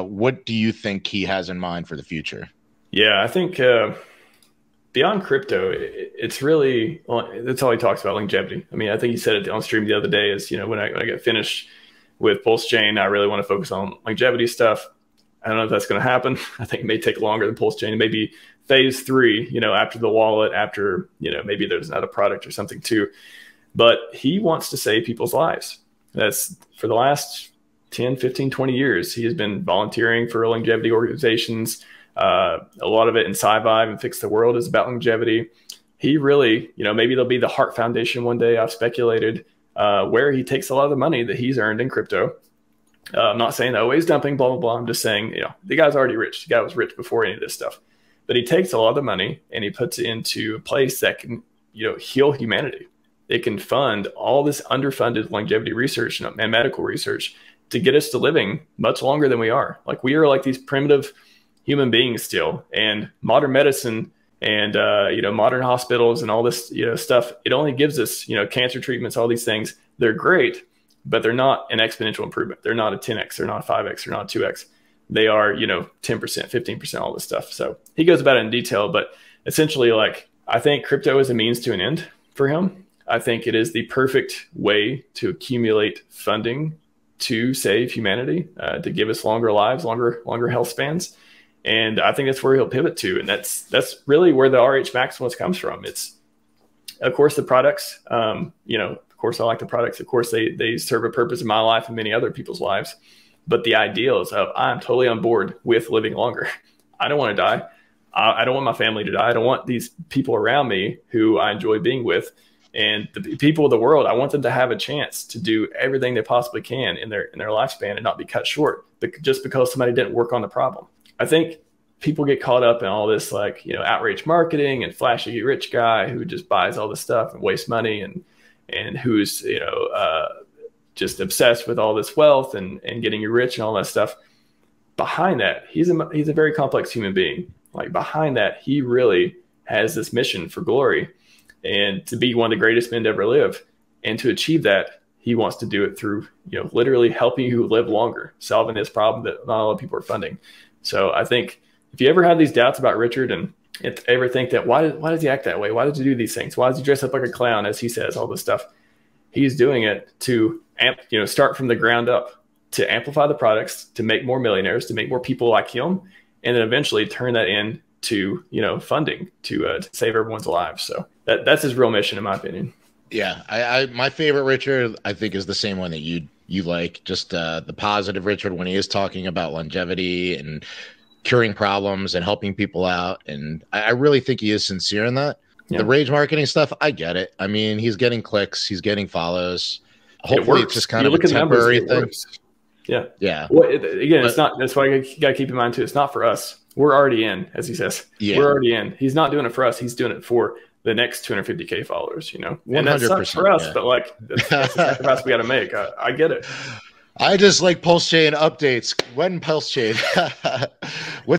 What do you think he has in mind for the future? Yeah, I think beyond crypto, it's really, well, that's all he talks about, longevity. I mean, I think he said it on stream the other day is, you know, when I get finished with PulseChain, I really want to focus on longevity stuff. I don't know if that's going to happen. I think it may take longer than PulseChain. Maybe phase 3, you know, after the wallet, after, you know, maybe there's another product or something too. But he wants to save people's lives. That's for the last 10, 15, 20 years. He has been volunteering for longevity organizations. A lot of it in Scivive and Fix the World is about longevity. He really, you know, maybe there'll be the Heart Foundation one day, I've speculated, where he takes a lot of the money that he's earned in crypto. I'm not saying that always dumping, blah, blah, blah. I'm just saying, you know, the guy's already rich. The guy was rich before any of this stuff. But he takes a lot of the money and he puts it into a place that can, you know, heal humanity. It can fund all this underfunded longevity research and medical research to get us to living much longer than we are. Like, we are like these primitive human beings still, and modern medicine and, you know, modern hospitals and all this, you know, stuff, it only gives us, you know, cancer treatments, all these things. They're great, but they're not an exponential improvement. They're not a 10x, they're not a 5x, they're not a 2x. They are, you know, 10%, 15%, all this stuff. So he goes about it in detail, but essentially, like, I think crypto is a means to an end for him. I think it is the perfect way to accumulate funding to save humanity, to give us longer lives, longer health spans. And I think that's where he'll pivot to. And that's really where the RHMaximalist comes from. It's, of course, the products, you know, of course, I like the products. Of course, they serve a purpose in my life and many other people's lives. But the ideals of, I'm totally on board with living longer. I don't want to die. I don't want my family to die. I don't want these people around me who I enjoy being with, and the people of the world, I want them to have a chance to do everything they possibly can in their lifespan and not be cut short just because somebody didn't work on the problem. I think people get caught up in all this, like, you know, outrage marketing and flashy rich guy who just buys all this stuff and wastes money and who's, you know, just obsessed with all this wealth and getting you rich and all that stuff. Behind that, he's a very complex human being. Like, behind that, he really has this mission for glory and to be one of the greatest men to ever live. And to achieve that, he wants to do it through, you know, literally helping you live longer, solving this problem that not a lot of people are funding. So I think if you ever have these doubts about Richard and ever think that, why does he act that way? Why does he do these things? Why does he dress up like a clown, as he says, all this stuff? He's doing it to start from the ground up, to amplify the products, to make more millionaires, to make more people like him, and then eventually turn that into, you know, funding to save everyone's lives. So that's his real mission, in my opinion. Yeah, my favorite Richard, I think, is the same one that you like, just the positive Richard when he is talking about longevity and curing problems and helping people out. And I really think he is sincere in that. Yeah. The rage marketing stuff, I get it. I mean, he's getting clicks, he's getting follows. Hopefully it's just kind of a temporary thing. Yeah. Yeah. Well, it's not, that's why you got to keep in mind too. It's not for us. We're already in, as he says. Yeah. We're already in. He's not doing it for us. He's doing it for the next 250K followers, you know, and that sucks for us, but like, that's the sacrifice we got to make. I get it. I just like PulseChain updates. When PulseChain?